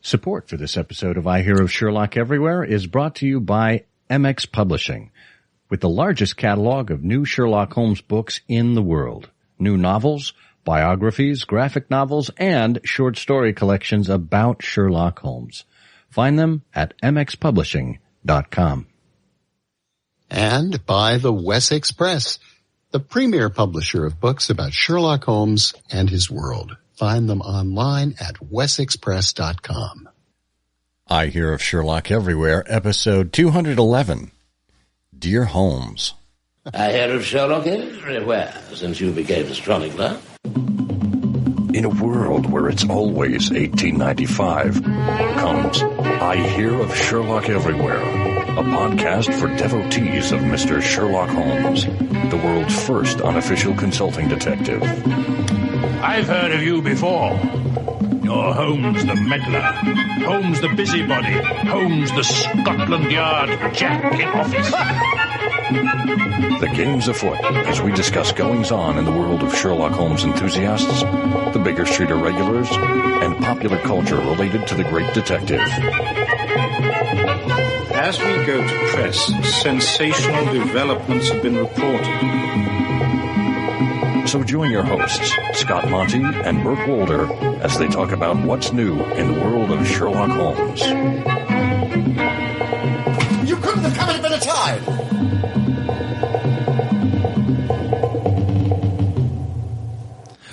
Support for this episode of I Hear of Sherlock Everywhere is brought to you by MX Publishing, with the largest catalog of new Sherlock Holmes books in the world. New novels, biographies, graphic novels, and short story collections about Sherlock Holmes. Find them at mxpublishing.com. And by the Wessex Press, the premier publisher of books about Sherlock Holmes and his world. Find them online at wessexpress.com. I Hear of Sherlock Everywhere, episode 211. Dear Holmes. I hear of Sherlock everywhere since you became a chronicler. In a world where it's always 1895, comes I Hear of Sherlock Everywhere, a podcast for devotees of Mr. Sherlock Holmes, the world's first unofficial consulting detective. I've heard of you before. You're Holmes the meddler, Holmes the busybody, Holmes the Scotland Yard Jack in office. The game's afoot as we discuss goings-on in the world of Sherlock Holmes enthusiasts, the Baker Street irregulars, and popular culture related to the great detective. As we go to press, sensational developments have been reported. So join your hosts, Scott Monty and Burt Wolder, as they talk about what's new in the world of Sherlock Holmes. You couldn't have come at a better time!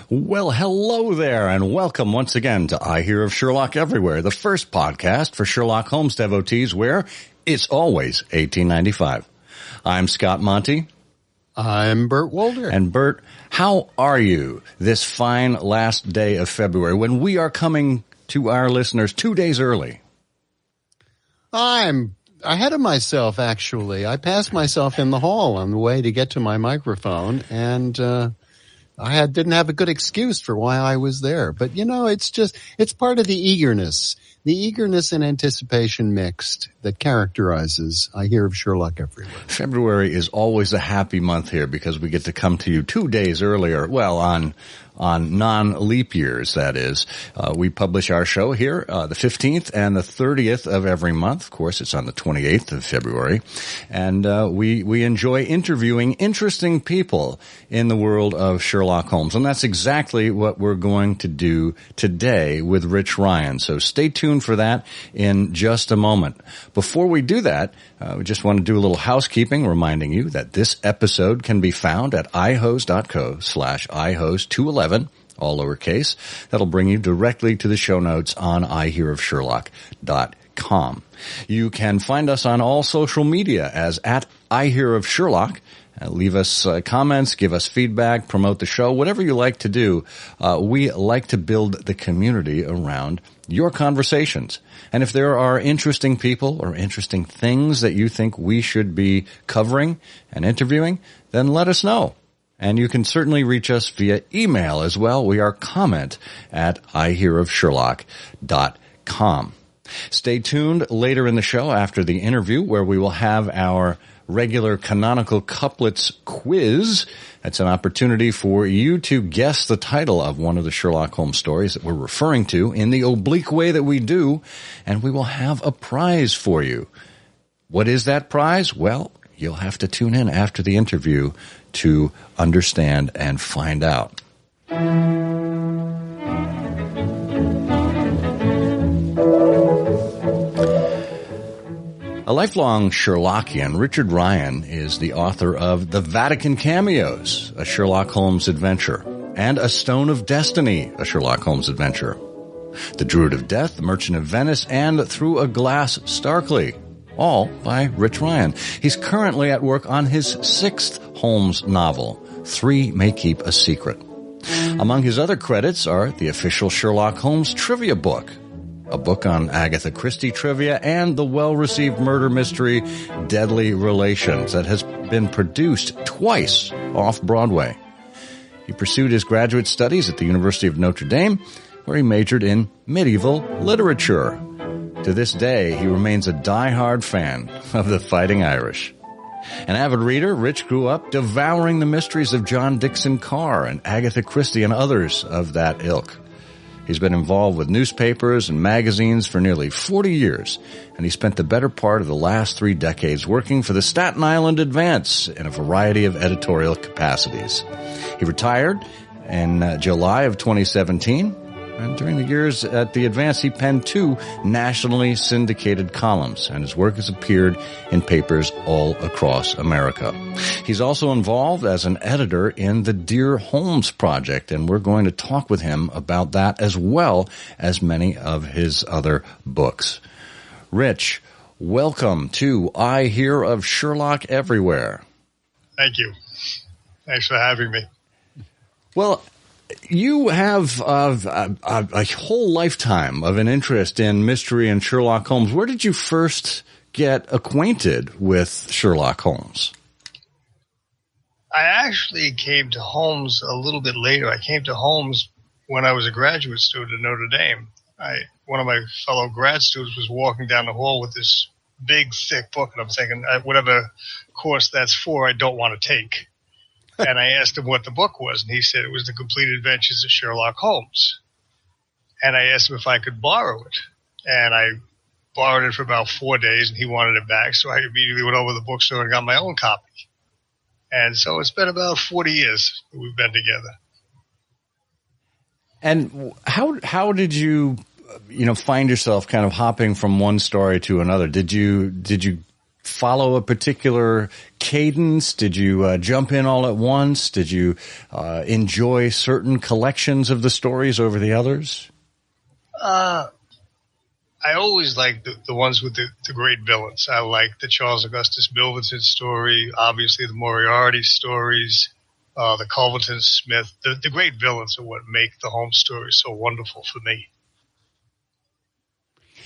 Well, hello there, and welcome once again to I Hear of Sherlock Everywhere, the first podcast for Sherlock Holmes devotees where it's always 1895. I'm Scott Monty. I'm Burt Wolder. And Burt, how are you this fine last day of February when we are coming to our listeners 2 days early? I'm ahead of myself, actually. I passed myself in the hall on the way to get to my microphone, and I didn't have a good excuse for why I was there. But, you know, it's part of the eagerness and anticipation mixed that characterizes I Hear of Sherlock Everywhere. February is always a happy month here because we get to come to you 2 days earlier. Well, on non-leap years, that is. We publish our show here, the 15th and the 30th of every month. Of course, it's on the 28th of February. And we enjoy interviewing interesting people in the world of Sherlock Holmes. And that's exactly what we're going to do today with Rich Ryan. So stay tuned for that in just a moment. Before we do that, we just want to do a little housekeeping, reminding you that this episode can be found at ihost.co/ihost211. All lowercase. That'll bring you directly to the show notes on ihearofsherlock.com. You can find us on all social media as at I Hear of Sherlock. Leave us comments, give us feedback, promote the show, whatever you like to do. We like to build the community around your conversations. And if there are interesting people or interesting things that you think we should be covering and interviewing, then let us know. And you can certainly reach us via email as well. We are comment at ihearofsherlock.com. Stay tuned later in the show after the interview where we will have our regular Canonical Couplets quiz. That's an opportunity for you to guess the title of one of the Sherlock Holmes stories that we're referring to in the oblique way that we do, and we will have a prize for you. What is that prize? Well, you'll have to tune in after the interview to understand and find out. A lifelong Sherlockian, Richard Ryan is the author of The Vatican Cameos, a Sherlock Holmes adventure, and A Stone of Destiny, a Sherlock Holmes adventure, The Druid of Death, The Merchant of Venice, and Through a Glass Starkly, all by Rich Ryan. He's currently at work on his 6th Holmes novel, Three May Keep a Secret. Among his other credits are the official Sherlock Holmes trivia book, a book on Agatha Christie trivia, and the well-received murder mystery Deadly Relations that has been produced twice off-Broadway. He pursued his graduate studies at the University of Notre Dame, where he majored in medieval literature. To this day, he remains a die-hard fan of the Fighting Irish. An avid reader, Rich grew up devouring the mysteries of John Dixon Carr and Agatha Christie and others of that ilk. He's been involved with newspapers and magazines for nearly 40 years, and he spent the better part of the last 3 decades working for the Staten Island Advance in a variety of editorial capacities. He retired in July of 2017, and during the years at the Advance, he penned 2 nationally syndicated columns, and his work has appeared in papers all across America. He's also involved as an editor in the Dear Holmes project, and we're going to talk with him about that as well as many of his other books. Rich, welcome to I Hear of Sherlock Everywhere. Thank you. Thanks for having me. Well, you have a whole lifetime of an interest in mystery and Sherlock Holmes. Where did you first get acquainted with Sherlock Holmes? I actually came to Holmes a little bit later. I came to Holmes when I was a graduate student at Notre Dame. One of my fellow grad students was walking down the hall with this big, thick book, and I'm thinking, whatever course that's for, I don't want to take. And I asked him what the book was, and he said it was The Complete Adventures of Sherlock Holmes. And I asked him if I could borrow it. And I borrowed it for about 4 days, and he wanted it back, so I immediately went over to the bookstore and got my own copy. And so it's been about 40 years that we've been together. And how did you find yourself kind of hopping from one story to another? Did you follow a particular cadence? Did you jump in all at once? Did you enjoy certain collections of the stories over the others? I always liked the ones with the great villains. I liked the Charles Augustus Milverton story, obviously the Moriarty stories, the Culverton Smith. The great villains are what make the Holmes stories so wonderful for me.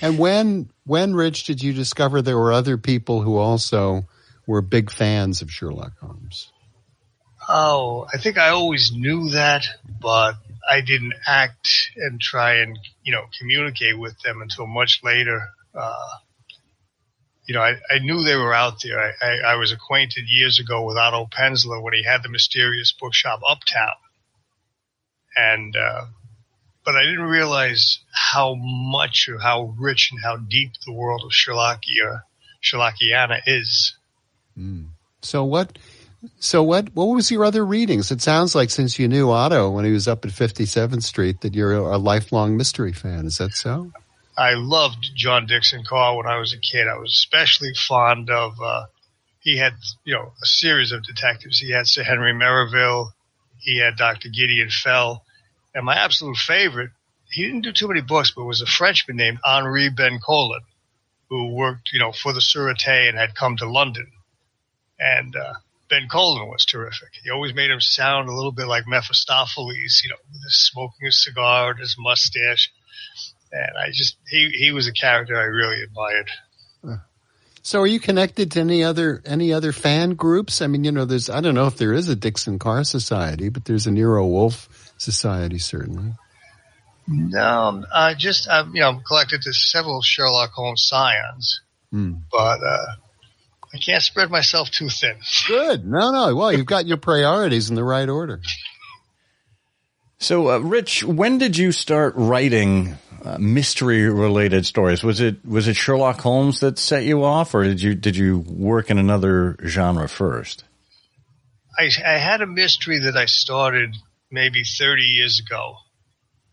And when, Rich, did you discover there were other people who also were big fans of Sherlock Holmes? Oh, I think I always knew that, but I didn't act and try and, communicate with them until much later. I knew they were out there. I was acquainted years ago with Otto Penzler when he had the mysterious bookshop Uptown. And, but I didn't realize how much or how rich and how deep the world of Sherlockiana is. Mm. So what was your other readings? It sounds like since you knew Otto when he was up at 57th Street that you're a lifelong mystery fan. Is that so? I loved John Dixon Carr when I was a kid. I was especially fond of, he had, a series of detectives. He had Sir Henry Merivale. He had Dr. Gideon Fell. And my absolute favorite, he didn't do too many books, but was a Frenchman named Henri Bencolin, who worked, for the Sûreté and had come to London. And Bencolin was terrific. He always made him sound a little bit like Mephistopheles, with his smoking a cigar and his mustache. And he was a character I really admired. So are you connected to any other fan groups? I mean, there's, I don't know if there is a Dixon Carr Society, but there's a Nero Wolfe Society, certainly. No, I'm collected to several Sherlock Holmes scions, but I can't spread myself too thin. Good. No. Well, you've got your priorities in the right order. So, Rich, when did you start writing mystery-related stories? Was it Sherlock Holmes that set you off, or did you work in another genre first? I had a mystery that I started maybe 30 years ago,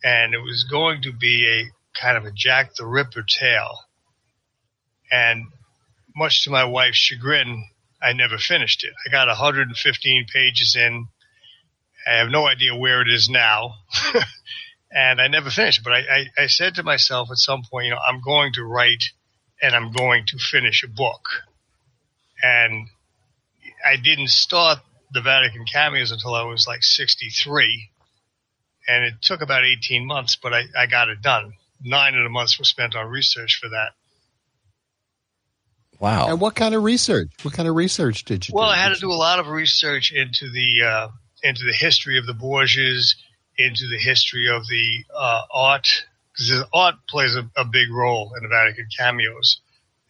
and it was going to be a kind of a Jack the Ripper tale. And much to my wife's chagrin, I never finished it. I got 115 pages in. I have no idea where it is now, and I never finished it. But I said to myself at some point, I'm going to write and I'm going to finish a book. And I didn't start the Vatican Cameos until I was like 63. And it took about 18 months, but I got it done. 9 of the months were spent on research for that. Wow. And what kind of research? What kind of research did you do? Well, I had to do a lot of research into the history of the Borgias, into the history of the art, because art plays a big role in the Vatican Cameos.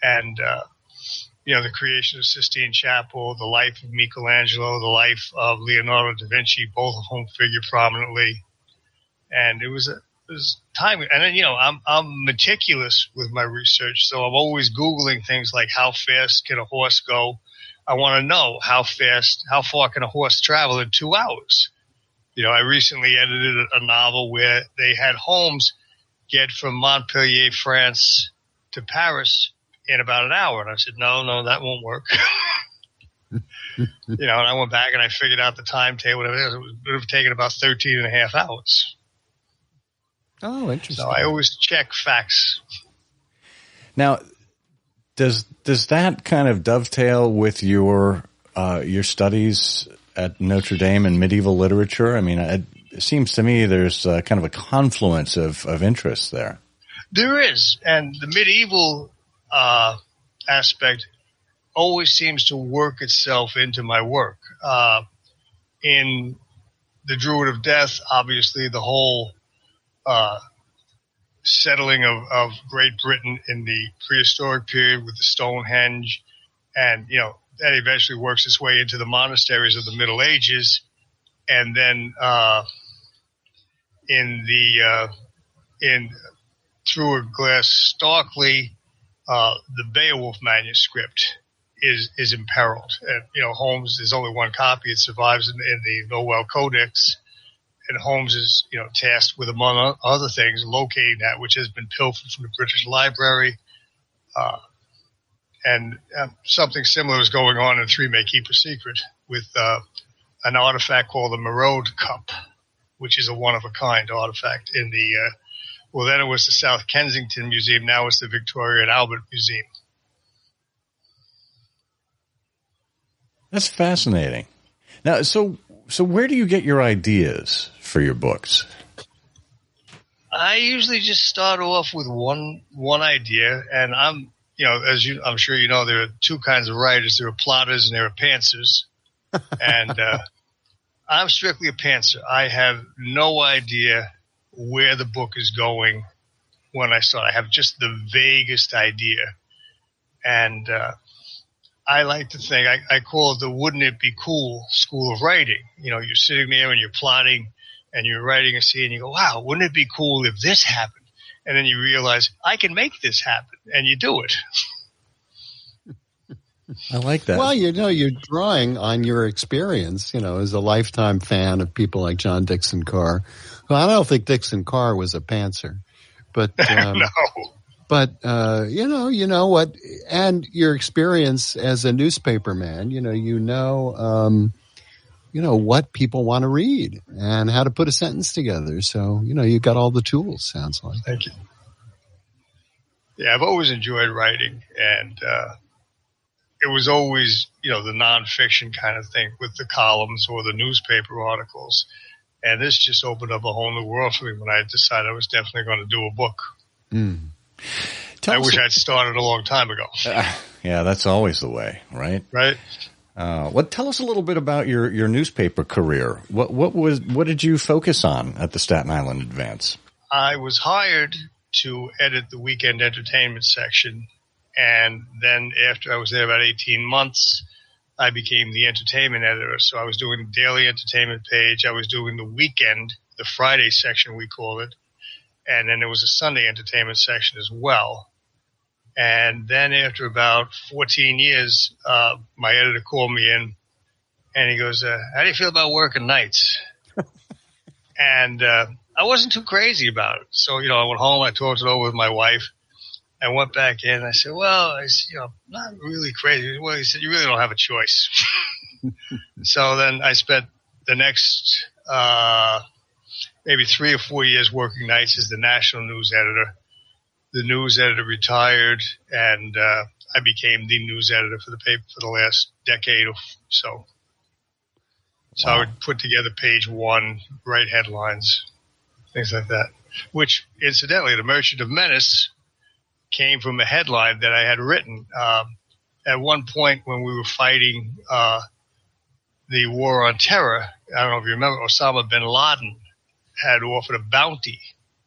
And, the creation of Sistine Chapel, the life of Michelangelo, the life of Leonardo da Vinci, both of whom figure prominently. And it was there's time, and then I'm meticulous with my research, so I'm always Googling things like how fast can a horse go. I want to know how far can a horse travel in 2 hours. I recently edited a novel where they had Holmes get from Montpellier, France, to Paris in about an hour, and I said, no, that won't work. And I went back and I figured out the timetable. It would have taken about 13 and a half hours. Oh, interesting. So I always check facts. Now, does that kind of dovetail with your studies at Notre Dame in medieval literature? I mean, it seems to me there's kind of a confluence of interests there. There is, and the medieval aspect always seems to work itself into my work. In The Druid of Death, obviously the whole settling of Great Britain in the prehistoric period with the Stonehenge, and that eventually works its way into the monasteries of the Middle Ages, and then in Through a Glass Stalkley, the Beowulf manuscript is imperiled, and Holmes, there's only one copy. It survives in the Noel Codex. And Holmes is, tasked with, among other things, locating that which has been pilfered from the British Library. And something similar is going on in Three May Keep a Secret with an artifact called the Merode Cup, which is a one-of-a-kind artifact in the, then it was the South Kensington Museum. Now it's the Victoria and Albert Museum. That's fascinating. Now, so where do you get your ideas for your books? I usually just start off with one idea, and I'm sure there are two kinds of writers. There are plotters and there are pantsers, and I'm strictly a pantser. I have no idea where the book is going when I start. I have just the vaguest idea, and I like to think, I call it the wouldn't it be cool school of writing. You're sitting there and you're plotting and you're writing a scene and you go, wow, wouldn't it be cool if this happened? And then you realize, I can make this happen, and you do it. I like that. Well, you're drawing on your experience, as a lifetime fan of people like John Dixon Carr. Well, I don't think Dixon Carr was a pantser, but no. But, you know what, and your experience as a newspaperman, what people want to read and how to put a sentence together. So, you got all the tools, sounds like. Thank you. Yeah, I've always enjoyed writing, and it was always, the nonfiction kind of thing with the columns or the newspaper articles. And this just opened up a whole new world for me when I decided I was definitely going to do a book. Mm. I wish I'd started a long time ago. Yeah, that's always the way, right? Right. Tell us a little bit about your newspaper career. What did you focus on at the Staten Island Advance? I was hired to edit the weekend entertainment section, and then after I was there about 18 months, I became the entertainment editor. So I was doing the daily entertainment page. I was doing the weekend, the Friday section we call it, and then there was a Sunday entertainment section as well. And then after about 14 years, my editor called me in, and he goes, how do you feel about working nights? And I wasn't too crazy about it. So, I went home, I talked it over with my wife. I went back in, and I said, not really crazy. Well, he said, you really don't have a choice. So then I spent the next maybe 3 or 4 years working nights as the national news editor. The news editor retired, and I became the news editor for the paper for the last decade or so. So I would put together page one, write headlines, things like that, which, incidentally, The Merchant of Menace came from a headline that I had written. At one point when we were fighting the war on terror, I don't know if you remember, Osama bin Laden had offered a bounty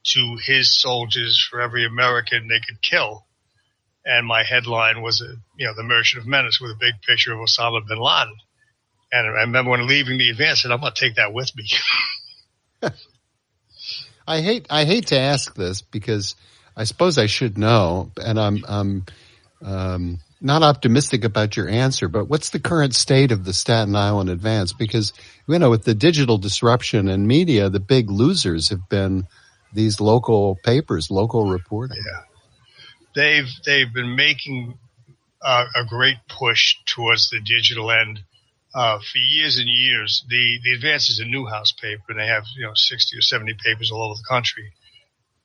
to his soldiers for every American they could kill. And my headline was, The Merchant of Menace, with a big picture of Osama bin Laden. And I remember when leaving the Advance, I said, I'm going to take that with me. I hate to ask this because I suppose I should know, and I'm not optimistic about your answer, but what's the current state of the Staten Island Advance? Because, with the digital disruption and media, the big losers have been these local papers, local reporting. Yeah. They've been making a great push towards the digital end for years and years. The Advance is a Newhouse paper, and they have 60 or 70 papers all over the country.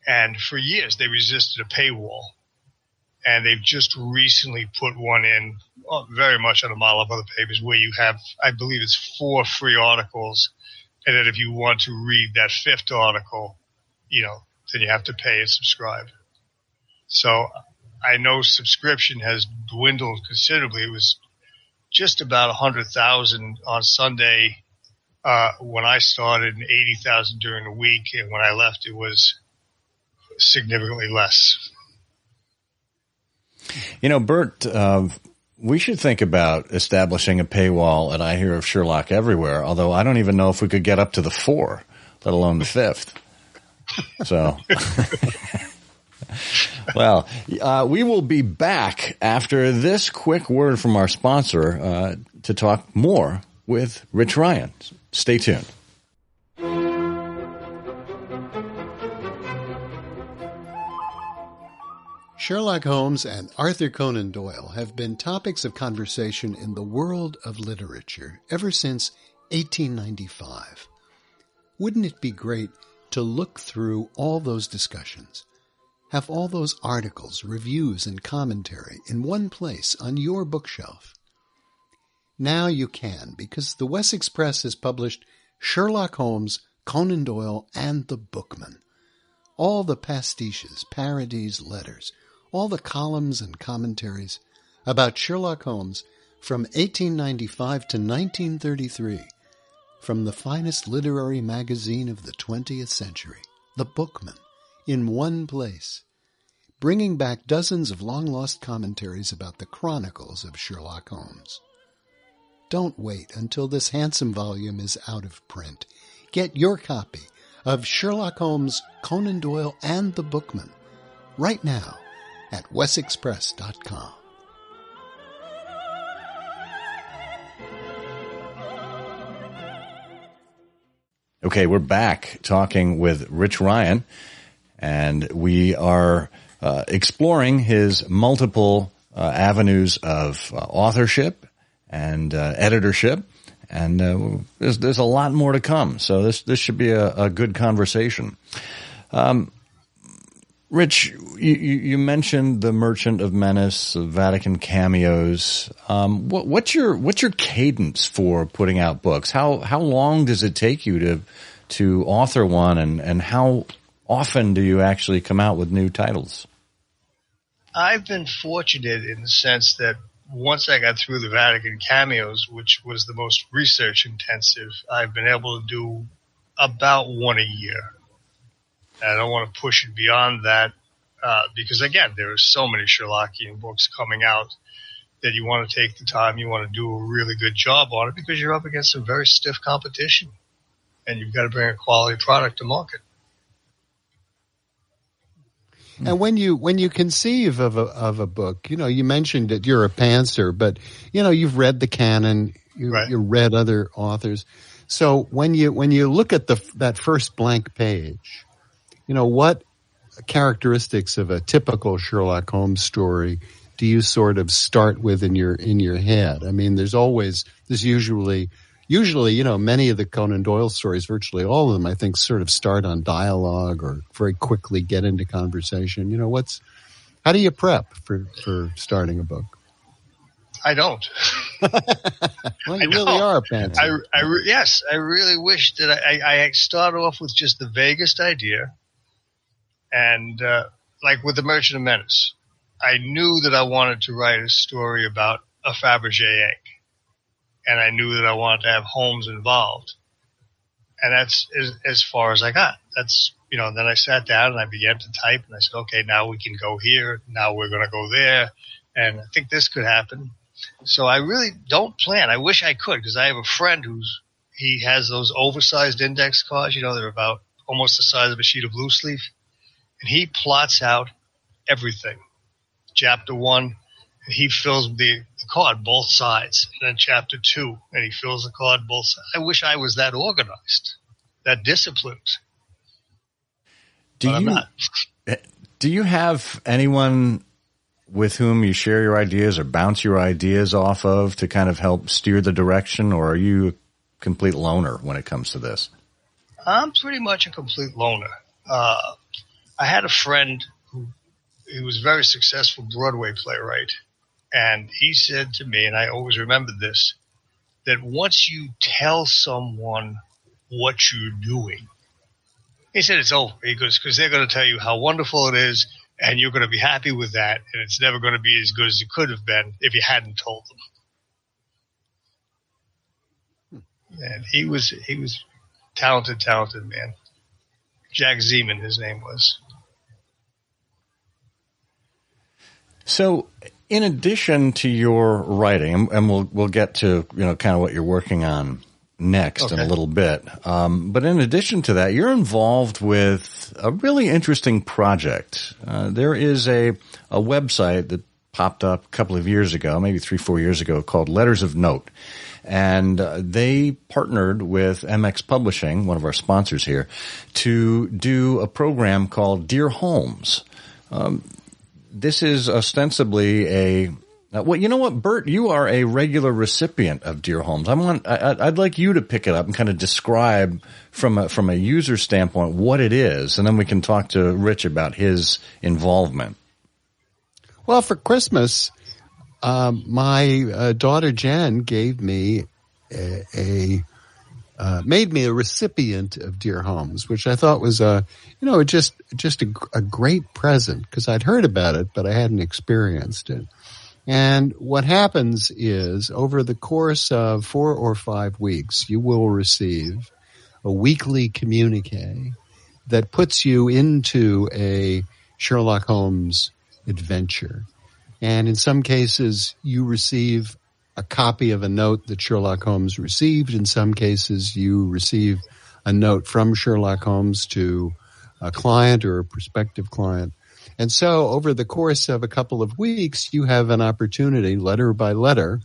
And for years, they resisted a paywall. And they've just recently put one in, very much on a model of other papers, where you have, I believe it's 4 free articles. And then if you want to read that 5th article, then you have to pay and subscribe. So I know subscription has dwindled considerably. It was just about 100,000 on Sunday when I started, and 80,000 during the week. And when I left, it was significantly less. Bert, we should think about establishing a paywall at I Hear of Sherlock Everywhere, although I don't even know if we could get up to the 4, let alone the 5th. So, well, we will be back after this quick word from our sponsor to talk more with Rich Ryan. Stay tuned. Sherlock Holmes and Arthur Conan Doyle have been topics of conversation in the world of literature ever since 1895. Wouldn't it be great to look through all those discussions, have all those articles, reviews, and commentary in one place on your bookshelf? Now you can, because the Wessex Press has published Sherlock Holmes, Conan Doyle, and the Bookman. All the pastiches, parodies, letters, all the columns and commentaries about Sherlock Holmes from 1895 to 1933, from the finest literary magazine of the 20th century, The Bookman, in one place, bringing back dozens of long-lost commentaries about the chronicles of Sherlock Holmes. Don't wait until this handsome volume is out of print. Get your copy of Sherlock Holmes, Conan Doyle, and The Bookman right now at wessexpress.com. Okay, we're back talking with Rich Ryan, and we are exploring his multiple avenues of authorship and editorship, and there's a lot more to come. So this should be a good conversation. Rich, you mentioned the Merchant of Venice, the Vatican cameos. What's your cadence for putting out books? How long does it take you to author one, and how often do you actually come out with new titles? I've been fortunate in the sense that once I got through the Vatican cameos, which was the most research intensive, I've been able to do about one a year. I don't want to push it beyond that because, again, there are so many Sherlockian books coming out that you want to take the time, you want to do a really good job on it because you're up against some very stiff competition, and you've got to bring a quality product to market. And when you conceive of a book, you mentioned that you're a pantser, but you've read the canon, you read other authors. So when you look at that first blank page, what characteristics of a typical Sherlock Holmes story do you sort of start with in your head? I mean, there's usually, many of the Conan Doyle stories, virtually all of them, I think, sort of start on dialogue or very quickly get into conversation. How do you prep for starting a book? I don't. Well, you really are a pantser. Yes, I really wish that I start off with just the vaguest idea. And like with The Merchant of Venice, I knew that I wanted to write a story about a Fabergé egg. And I knew that I wanted to have Holmes involved. And that's as far as I got. That's, then I sat down and I began to type and I said, okay, now we can go here. Now we're going to go there. And I think this could happen. So I really don't plan. I wish I could, because I have a friend he has those oversized index cards. They're about almost the size of a sheet of loose leaf. And he plots out everything. Chapter 1, he fills the card both sides. And then chapter 2, and he fills the card both sides. I wish I was that organized, that disciplined. But I'm not. Do you have anyone with whom you share your ideas or bounce your ideas off of to kind of help steer the direction, or are you a complete loner when it comes to this? I'm pretty much a complete loner. I had a friend who was a very successful Broadway playwright, and he said to me, and I always remember this, that once you tell someone what you're doing, he said it's over. He goes, because they're going to tell you how wonderful it is, and you're going to be happy with that, and it's never going to be as good as it could have been if you hadn't told them. And he was talented man. Jack Zeman, his name was. So, in addition to your writing, and we'll get to kind of what you're working on next in a little bit, but in addition to that, you're involved with a really interesting project. There is a website that popped up a couple of years ago, maybe 3-4 years ago, called Letters of Note. And they partnered with MX Publishing, one of our sponsors here, to do a program called Dear Holmes. This is ostensibly well, you know what, Bert, you are a regular recipient of Dear Holmes. I'd like you to pick it up and kind of describe from a user standpoint what it is, and then we can talk to Rich about his involvement. Well, for Christmas, my daughter Jen gave me made me a recipient of Dear Holmes, which I thought was just a great present, because I'd heard about it, but I hadn't experienced it. And what happens is, over the course of 4 or 5 weeks, you will receive a weekly communique that puts you into a Sherlock Holmes adventure. And in some cases, you receive a copy of a note that Sherlock Holmes received. In some cases, you receive a note from Sherlock Holmes to a client or a prospective client. And so over the course of a couple of weeks, you have an opportunity, letter by letter,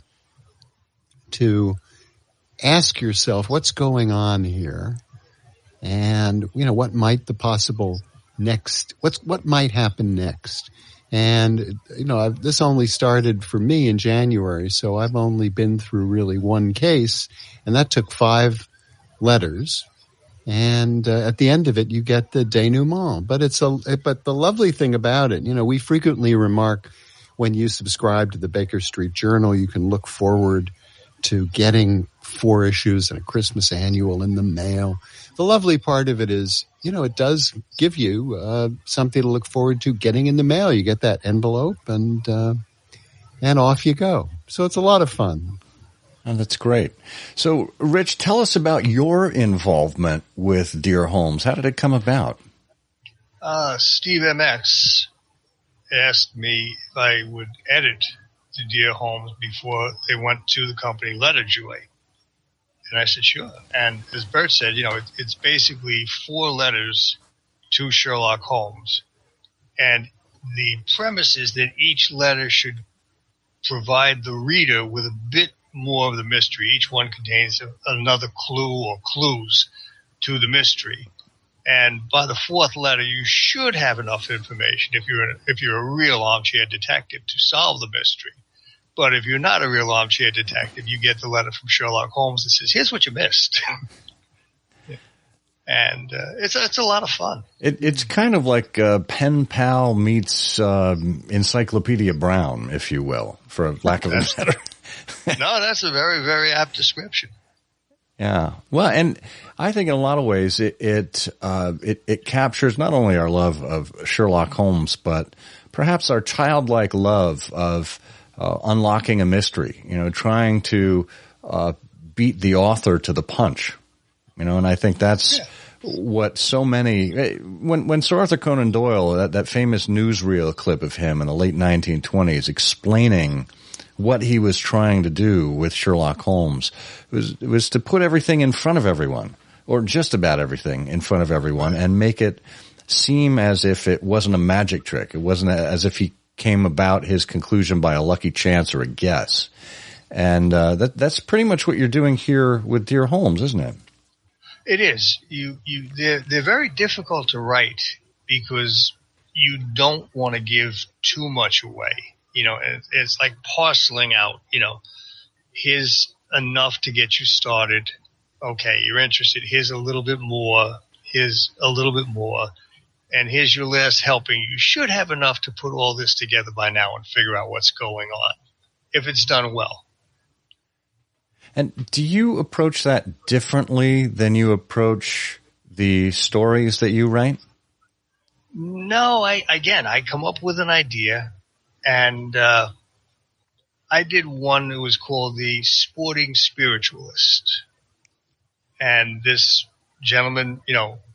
to ask yourself what's going on here, and what might the possible next, what might happen next. And this only started for me in January, so I've only been through really one case, and that took 5 letters. And at the end of it, you get the denouement. But but the lovely thing about it, we frequently remark, when you subscribe to the Baker Street Journal, you can look forward to getting 4 issues and a Christmas annual in the mail. The lovely part of it is, it does give you something to look forward to getting in the mail. You get that envelope, and off you go. So it's a lot of fun. Oh, that's great. So, Rich, tell us about your involvement with Dear Holmes. How did it come about? Steve MX asked me if I would edit the Dear Holmes before they went to the company Letterjoy. And I said, sure. And as Bert said, it's basically 4 letters to Sherlock Holmes. And the premise is that each letter should provide the reader with a bit more of the mystery. Each one contains another clue or clues to the mystery. And by the 4th letter, you should have enough information if you're a real armchair detective to solve the mystery. But if you're not a real armchair detective, you get the letter from Sherlock Holmes that says, here's what you missed. And it's a lot of fun. It's kind of like Pen Pal meets Encyclopedia Brown, if you will, for lack of a better. No, that's a very, very apt description. Yeah. Well, and I think in a lot of ways it captures not only our love of Sherlock Holmes, but perhaps our childlike love of unlocking a mystery, trying to beat the author to the punch. And I think that's what so many, when Sir Arthur Conan Doyle, that famous newsreel clip of him in the late 1920s explaining what he was trying to do with Sherlock Holmes, it was to put everything in front of everyone, or just about everything in front of everyone and make it seem as if it wasn't a magic trick. It wasn't as if he came about his conclusion by a lucky chance or a guess. And that's pretty much what you're doing here with Dear Holmes, isn't it? It is. They're very difficult to write because you don't want to give too much away. It's like parceling out, here's enough to get you started. Okay, you're interested. Here's a little bit more. Here's a little bit more. And here's your last helping. You should have enough to put all this together by now and figure out what's going on, if it's done well. And do you approach that differently than you approach the stories that you write? No, I come up with an idea, and I did one that was called The Sporting Spiritualist. And this gentleman,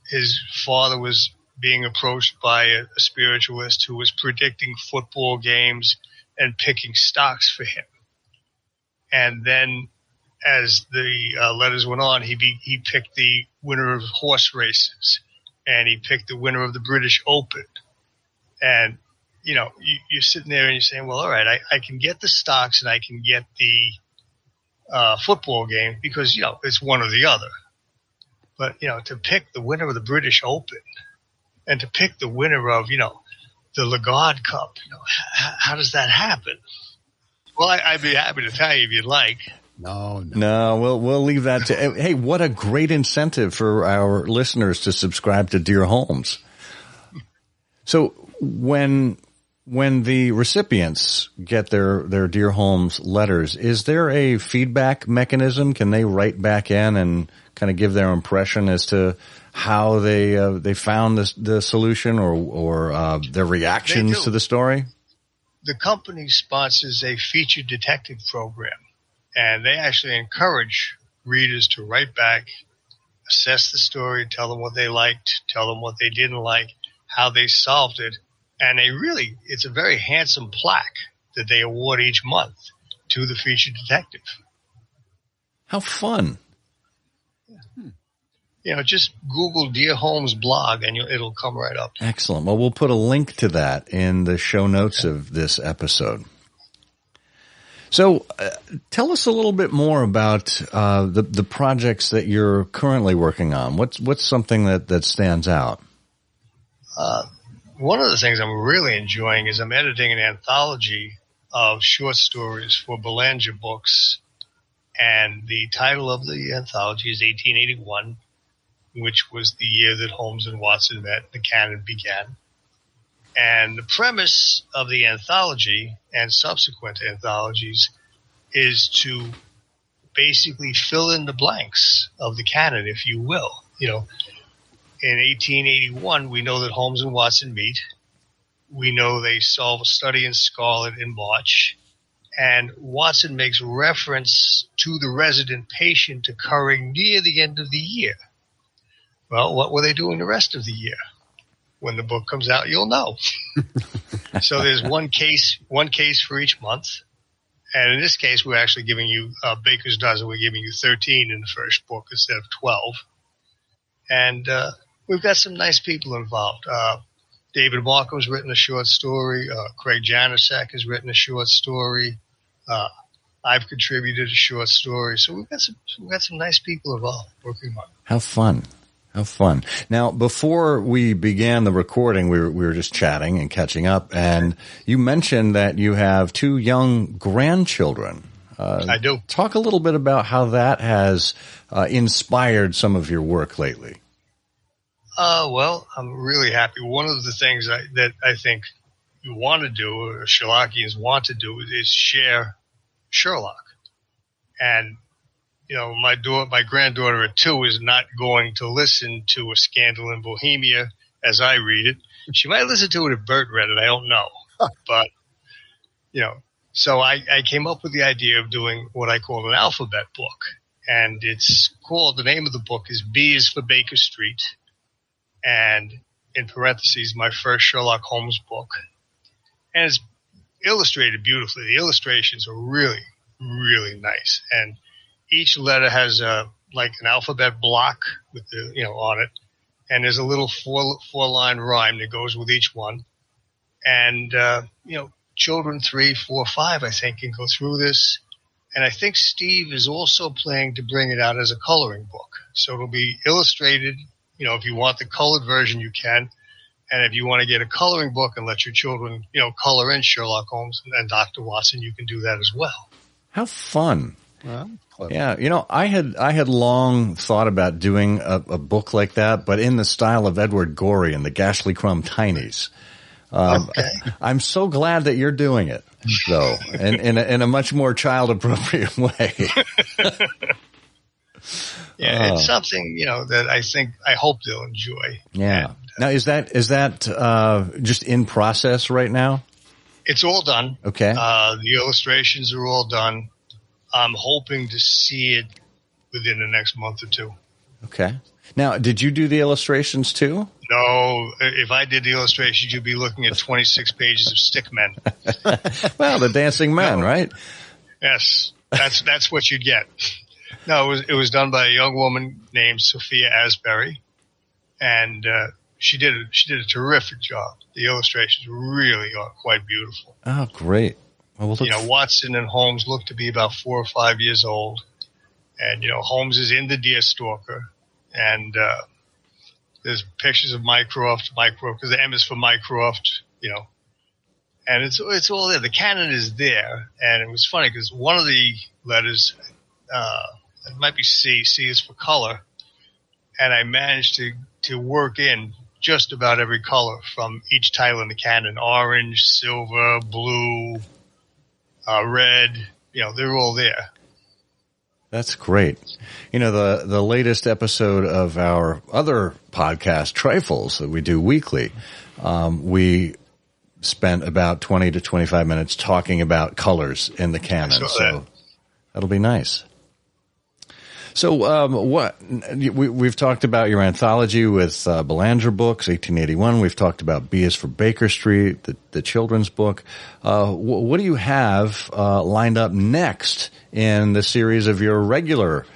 his father was being approached by a spiritualist who was predicting football games and picking stocks for him. And then as the letters went on, he picked the winner of horse races, and he picked the winner of the British Open. And, you're sitting there and you're saying, well, all right, I can get the stocks and I can get the football game because, it's one or the other. But, to pick the winner of the British Open and to pick the winner of, the Lagarde Cup, how does that happen? Well, I'd be happy to tell you if you'd like. No. We'll leave that to. Hey, what a great incentive for our listeners to subscribe to Dear Holmes. So when the recipients get their Dear Holmes letters, is there a feedback mechanism? Can they write back in and kind of give their impression as to how they found the solution or their reactions to the story? The company sponsors a featured detective program. And they actually encourage readers to write back, assess the story, tell them what they liked, tell them what they didn't like, how they solved it. And it's a very handsome plaque that they award each month to the featured detective. How fun. Just Google Dear Holmes blog and it'll come right up. Excellent. Well, we'll put a link to that in the show notes of this episode. So tell us a little bit more about the projects that you're currently working on. What's something that stands out? One of the things I'm really enjoying is I'm editing an anthology of short stories for Belanger Books. And the title of the anthology is 1881, which was the year that Holmes and Watson met, the canon began. And the premise of the anthology and subsequent anthologies is to basically fill in the blanks of the canon, if you will. In 1881, we know that Holmes and Watson meet. We know they solve a study in Scarlet in March. And Watson makes reference to the resident patient occurring near the end of the year. Well, what were they doing the rest of the year? When the book comes out, you'll know. So there's one case for each month. And in this case, we're actually giving you Baker's Dozen. We're giving you 13 in the first book instead of 12. And we've got some nice people involved. David Markham's written a short story. Craig Janasek has written a short story. I've contributed a short story. So we've got some nice people involved working on it. How fun. How fun. Now, before we began the recording, we were just chatting and catching up, and you mentioned that you have 2 young grandchildren. I do. Talk a little bit about how that has inspired some of your work lately. Well, I'm really happy. One of the things that I think you want to do, or Sherlockians want to do, is share Sherlock. And my granddaughter at 2 is not going to listen to A Scandal in Bohemia as I read it. She might listen to it if Bert read it. I don't know. But, so I came up with the idea of doing what I call an alphabet book. And the name of the book is B is for Baker Street. And in parentheses, my first Sherlock Holmes book. And it's illustrated beautifully. The illustrations are really, really nice. And each letter has like an alphabet block with on it, and there's a little four-line rhyme that goes with each one. And, children 3, 4, 5, I think, can go through this. And I think Steve is also planning to bring it out as a coloring book. So it'll be illustrated. If you want the colored version, you can. And if you want to get a coloring book and let your children, color in Sherlock Holmes and Dr. Watson, you can do that as well. How fun. Well, clever. Yeah, I had long thought about doing a book like that, but in the style of Edward Gorey and the Ghastly Crumb Tinies. Okay. I'm so glad that you're doing it, though, in a much more child-appropriate way. Yeah, it's something, that I hope they'll enjoy. Yeah. And, now, is that just in process right now? It's all done. Okay. The illustrations are all done. I'm hoping to see it within the next month or two. Okay. Now, did you do the illustrations too? No, if I did the illustrations, you'd be looking at 26 pages of stick men. Well, the dancing men, right? Yes, that's what you'd get. No, it was done by a young woman named Sophia Asbury, and she did a terrific job. The illustrations really are quite beautiful. Oh, great! Well, Watson and Holmes look to be about 4 or 5 years old, and Holmes is in the Deerstalker, and there's pictures of Mycroft, because the M is for Mycroft, and it's all there. The canon is there, and it was funny because one of the letters, it might be C. C is for color, and I managed to work in just about every color from each title in the canon: orange, silver, blue, red. They're all there. That's great. The latest episode of our other podcast, Trifles, that we do weekly, we spent about 20 to 25 minutes talking about colors in the canon. So that'll be nice. So, we've talked about your anthology with Belanger Books, 1881. We've talked about B is for Baker Street, the children's book. What do you have lined up next in the series of your regular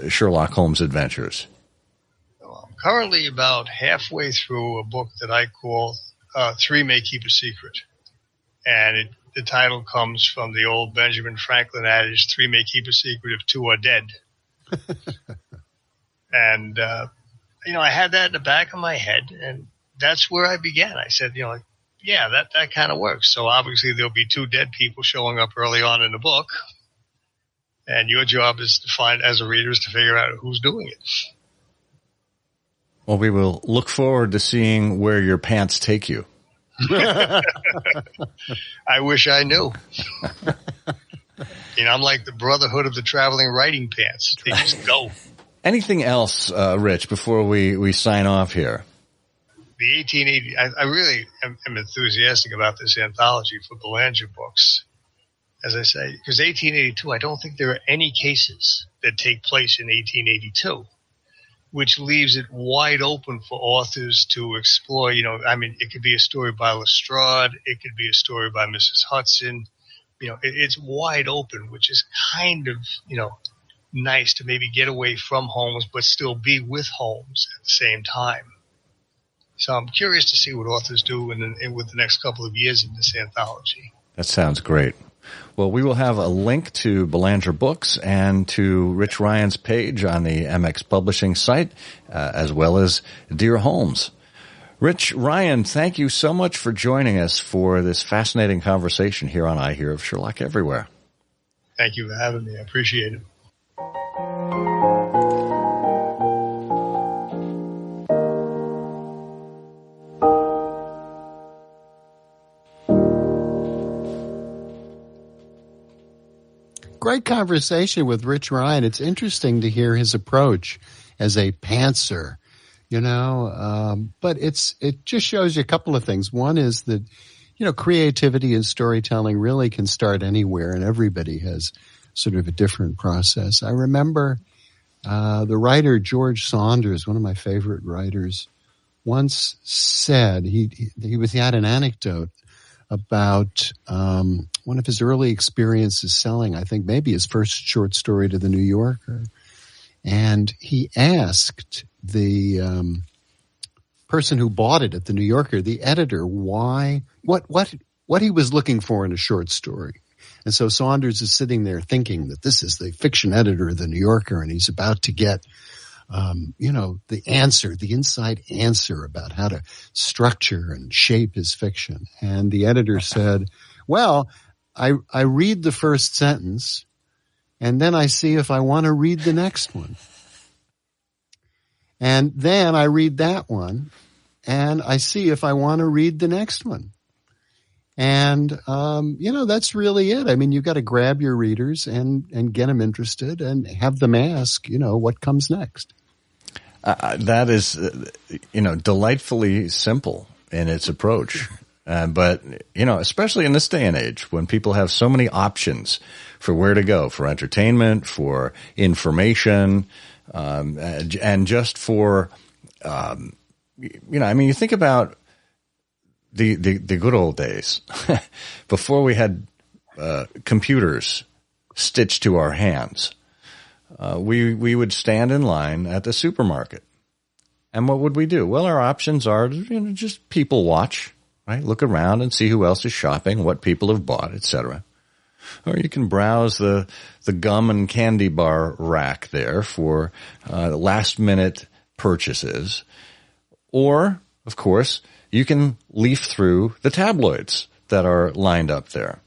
Sherlock Holmes adventures? I'm currently about halfway through a book that I call Three May Keep a Secret. And the title comes from the old Benjamin Franklin adage, 3 may keep a secret if 2 are dead. And, I had that in the back of my head, and that's where I began. I said, yeah, that kind of works. So obviously there'll be 2 dead people showing up early on in the book. And your job is to find, as a reader, is to figure out who's doing it. Well, we will look forward to seeing where your pants take you. I wish I knew. I'm like the Brotherhood of the Traveling Writing Pants. They just go. Anything else, Rich, before we sign off here? The 1880, I really am enthusiastic about this anthology for Belanger Books. As I say, because 1882, I don't think there are any cases that take place in 1882, which leaves it wide open for authors to explore. It could be a story by Lestrade. It could be a story by Mrs. Hudson. It's wide open, which is kind of, nice to maybe get away from Holmes, but still be with Holmes at the same time. So I'm curious to see what authors do with the next couple of years in this anthology. That sounds great. Well, we will have a link to Belanger Books and to Rich Ryan's page on the MX Publishing site, as well as Dear Holmes. Rich Ryan, thank you so much for joining us for this fascinating conversation here on I Hear of Sherlock Everywhere. Thank you for having me. I appreciate it. Great conversation with Rich Ryan. It's interesting to hear his approach as a pantser, but it just shows you a couple of things. One is that, creativity and storytelling really can start anywhere, and everybody has sort of a different process. I remember the writer George Saunders, one of my favorite writers, once said he had an anecdote about one of his early experiences selling, I think maybe his first short story to the New Yorker. And he asked the person who bought it at the New Yorker, the editor, what he was looking for in a short story. And so Saunders is sitting there thinking that this is the fiction editor of the New Yorker, and he's about to get, the answer, the inside answer about how to structure and shape his fiction. And the editor said, well, I read the first sentence, and then I see if I want to read the next one. And then I read that one, and I see if I want to read the next one. And, that's really it. I mean, you've got to grab your readers and get them interested and have them ask, what comes next. That is, delightfully simple in its approach. But, especially in this day and age when people have so many options for where to go for entertainment, for information, and just for, you think about the good old days before we had computers stitched to our hands. We would stand in line at the supermarket. And what would we do? Well, our options are just people watch, right? Look around and see who else is shopping, what people have bought, etc. Or you can browse the gum and candy bar rack there for last minute purchases. Or, of course, you can leaf through the tabloids that are lined up there.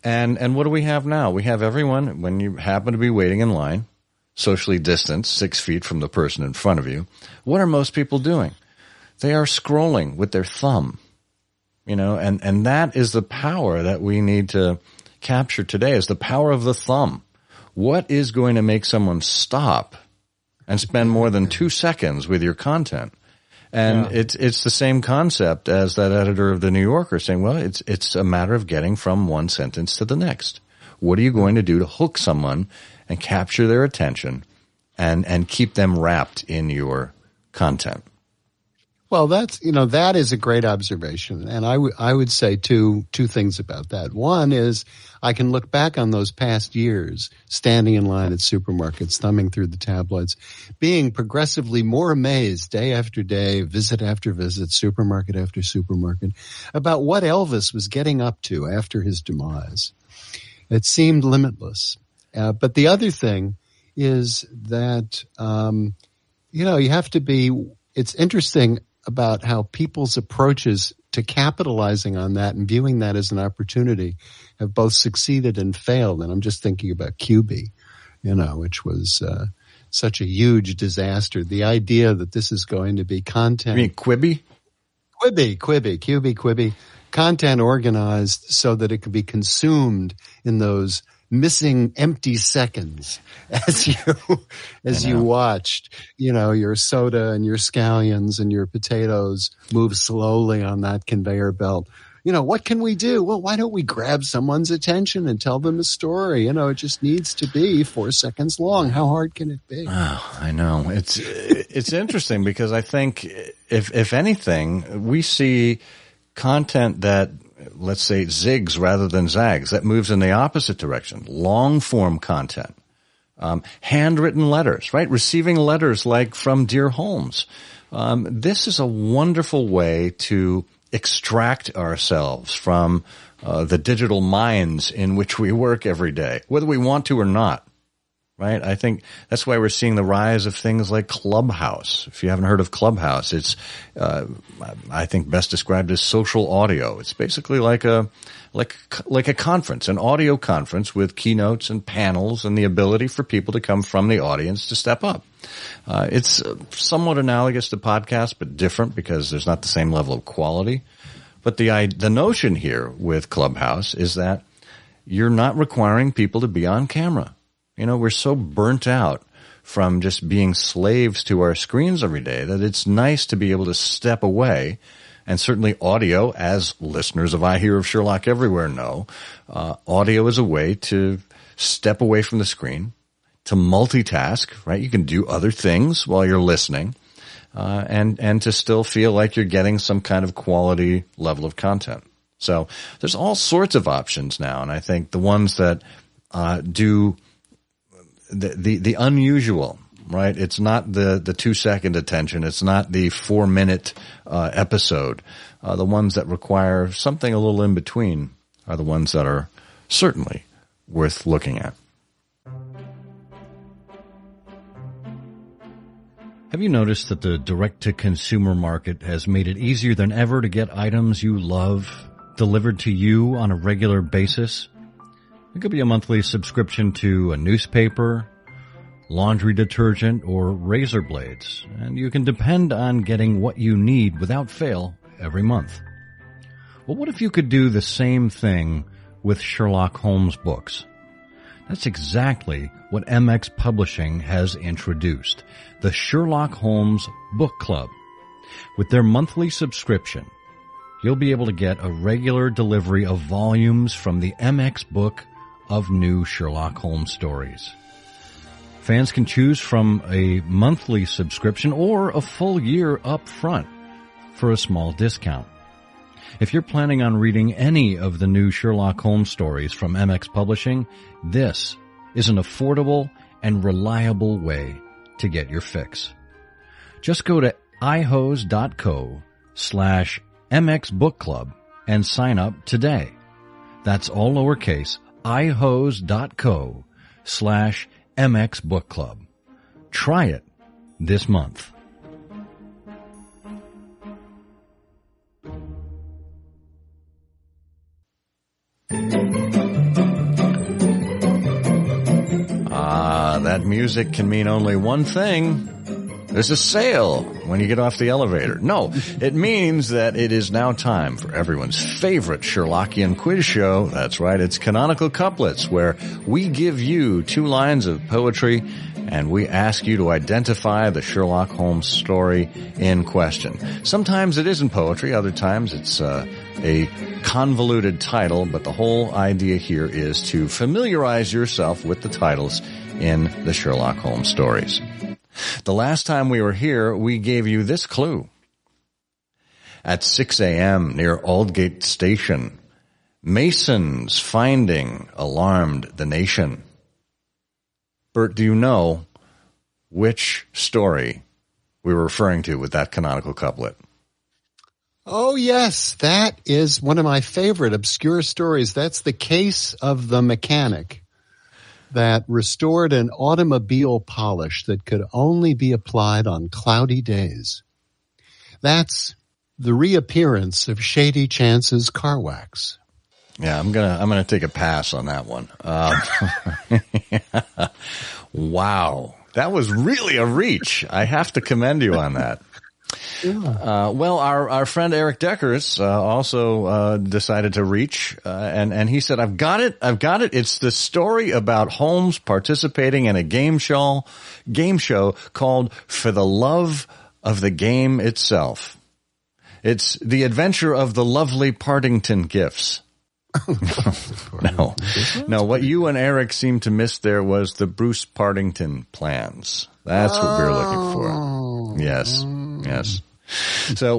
And what do we have now? We have everyone, when you happen to be waiting in line, socially distanced, 6 feet from the person in front of you. What are most people doing? They are scrolling with their thumb, and that is the power that we need to capture today, is the power of the thumb. What is going to make someone stop and spend more than 2 seconds with your content? And it's the same concept as that editor of the New Yorker saying, well, it's a matter of getting from one sentence to the next. What are you going to do to hook someone and capture their attention and keep them wrapped in your content? Well, that is a great observation. And I would say two things about that. One is I can look back on those past years, standing in line at supermarkets, thumbing through the tabloids, being progressively more amazed day after day, visit after visit, supermarket after supermarket, about what Elvis was getting up to after his demise. It seemed limitless. But the other thing is that, you have to be, it's interesting about how people's approaches to capitalizing on that and viewing that as an opportunity have both succeeded and failed. And I'm just thinking about QB, which was such a huge disaster. The idea that this is going to be content. You mean Quibi? Quibi. Content organized so that it could be consumed in those missing empty seconds as you watched, your soda and your scallions and your potatoes move slowly on that conveyor belt. What can we do? Well, why don't we grab someone's attention and tell them a story? It just needs to be 4 seconds long. How hard can it be? Oh, I know. It's interesting because I think if anything, we see content that, let's say, zigs rather than zags, that moves in the opposite direction. Long form content, handwritten letters, right? Receiving letters like from dear Holmes. This is a wonderful way to extract ourselves from the digital mines in which we work every day, whether we want to or not. Right? I think that's why we're seeing the rise of things like Clubhouse. If you haven't heard of Clubhouse, it's, I think best described as social audio. It's basically like a conference, an audio conference with keynotes and panels and the ability for people to come from the audience to step up. It's somewhat analogous to podcasts, but different because there's not the same level of quality. But the notion here with Clubhouse is that you're not requiring people to be on camera. We're so burnt out from just being slaves to our screens every day that it's nice to be able to step away. And certainly audio, as listeners of I Hear of Sherlock Everywhere know, audio is a way to step away from the screen, to multitask, right? You can do other things while you're listening, and to still feel like you're getting some kind of quality level of content. So there's all sorts of options now. And I think the ones that do the unusual, right? It's not the 2-second attention. It's not the 4-minute episode. The ones that require something a little in between are the ones that are certainly worth looking at. Have you noticed that the direct-to-consumer market has made it easier than ever to get items you love delivered to you on a regular basis? It could be a monthly subscription to a newspaper, laundry detergent, or razor blades, and you can depend on getting what you need without fail every month. Well, what if you could do the same thing with Sherlock Holmes books? That's exactly what MX Publishing has introduced, the Sherlock Holmes Book Club. With their monthly subscription, you'll be able to get a regular delivery of volumes from the MX book of new Sherlock Holmes stories. Fans can choose from a monthly subscription or a full year up front for a small discount. If you're planning on reading any of the new Sherlock Holmes stories from MX Publishing, this is an affordable and reliable way to get your fix. Just go to ihose.co/MX Book Club and sign up today. That's all lowercase, ihose.co/MX Book Club. Try it this month. That music can mean only one thing. There's a sale when you get off the elevator. No, it means that it is now time for everyone's favorite Sherlockian quiz show. That's right, it's Canonical Couplets, where we give you 2 lines of poetry and we ask you to identify the Sherlock Holmes story in question. Sometimes it isn't poetry, other times it's a convoluted title, but the whole idea here is to familiarize yourself with the titles in the Sherlock Holmes stories. The last time we were here, we gave you this clue. At 6 a.m. near Aldgate Station, Masons finding alarmed the nation. Bert, do you know which story we were referring to with that canonical couplet? Oh, yes. That is one of my favorite obscure stories. That's the case of the mechanic that restored an automobile polish that could only be applied on cloudy days. That's the reappearance of Shady Chance's car wax. Yeah, I'm gonna take a pass on that one. Wow, that was really a reach. I have to commend you on that. Yeah. Well, our friend Eric Deckers also decided to reach, and he said, I've got it. It's the story about Holmes participating in a game show called For the Love of the Game Itself. It's the adventure of the lovely Partington gifts. No. What you and Eric seemed to miss there was the Bruce Partington plans. That's what we were looking for. Yes. So,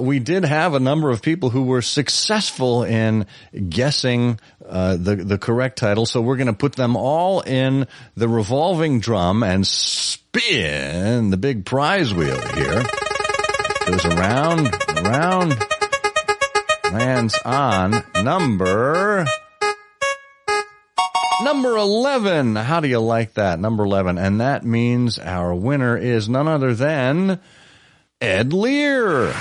we did have a number of people who were successful in guessing the correct title. So we're going to put them all in the revolving drum and spin the big prize wheel here. It goes around, lands on number 11. How do you like that? Number 11. And that means our winner is none other than Ed Lear.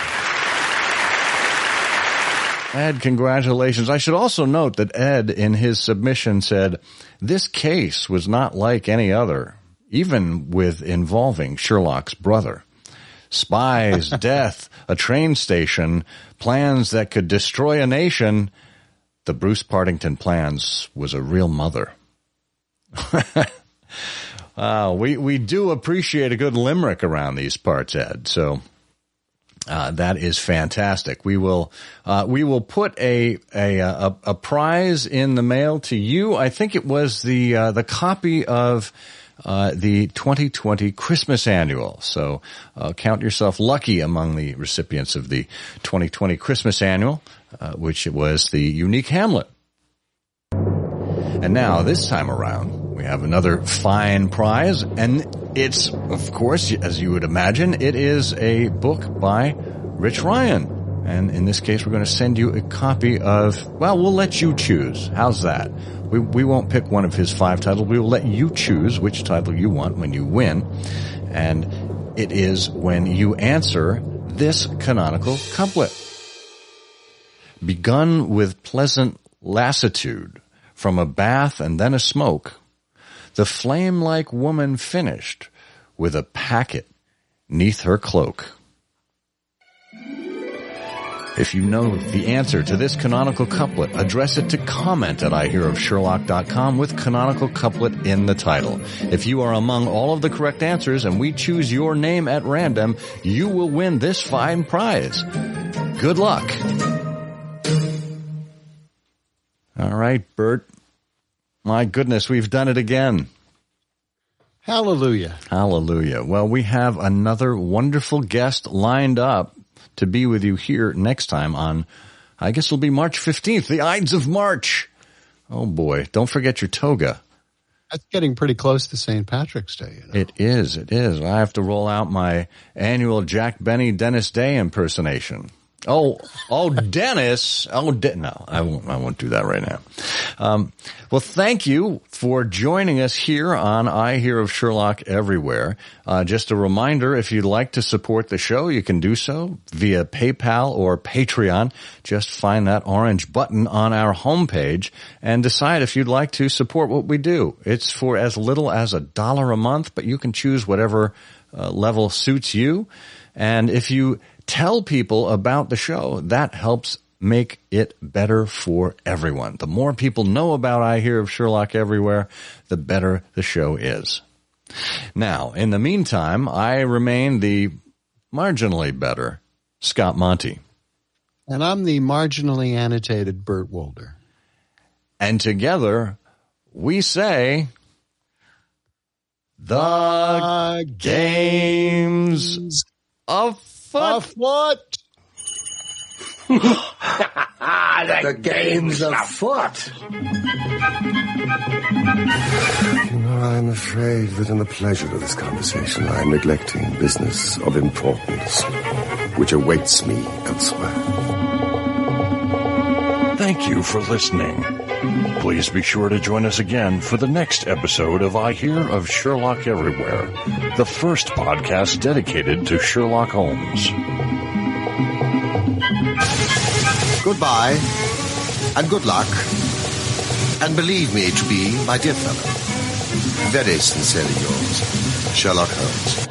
Ed, congratulations. I should also note that Ed, in his submission, said this case was not like any other, even with involving Sherlock's brother. Spies, death, a train station, plans that could destroy a nation. The Bruce Partington plans was a real mother. We do appreciate a good limerick around these parts, Ed. So that is fantastic. We will put a prize in the mail to you. I think it was the copy of the 2020 Christmas Annual. So count yourself lucky among the recipients of the 2020 Christmas Annual, which was the unique Hamlet. And now, this time around, We have another fine prize, and it's, of course, as you would imagine, it is a book by Rich Ryan. And in this case, we're going to send you a copy of, well, we'll let you choose. How's that? We won't pick one of his 5 titles. We will let you choose which title you want when you win. And it is when you answer this canonical couplet. Begun with pleasant lassitude, from a bath and then a smoke, the flame-like woman finished with a packet 'neath her cloak. If you know the answer to this canonical couplet, address it to comment@ihearofsherlock.com with canonical couplet in the title. If you are among all of the correct answers and we choose your name at random, you will win this fine prize. Good luck. All right, Bert. My goodness, we've done it again. Hallelujah. Hallelujah. Well, we have another wonderful guest lined up to be with you here next time on, I guess it'll be March 15th, the Ides of March. Oh boy, don't forget your toga. That's getting pretty close to St. Patrick's Day. You know? It is. I have to roll out my annual Jack Benny Dennis Day impersonation. Oh, Dennis. No, I won't do that right now. Well, thank you for joining us here on I Hear of Sherlock Everywhere. Just a reminder, if you'd like to support the show, you can do so via PayPal or Patreon. Just find that orange button on our homepage and decide if you'd like to support what we do. It's for as little as $1 a month, but you can choose whatever level suits you. And if you tell people about the show, that helps make it better for everyone. The more people know about I Hear of Sherlock Everywhere, the better the show is. Now, in the meantime, I remain the marginally better Scott Monty. And I'm the marginally annotated Bert Wolder. And together, we say, the games of Of what? The games of foot. I'm afraid that in the pleasure of this conversation, I am neglecting business of importance, which awaits me elsewhere. Thank you for listening. Please be sure to join us again for the next episode of I Hear of Sherlock Everywhere, the first podcast dedicated to Sherlock Holmes. Goodbye, and good luck, and believe me to be, my dear fellow, very sincerely yours, Sherlock Holmes.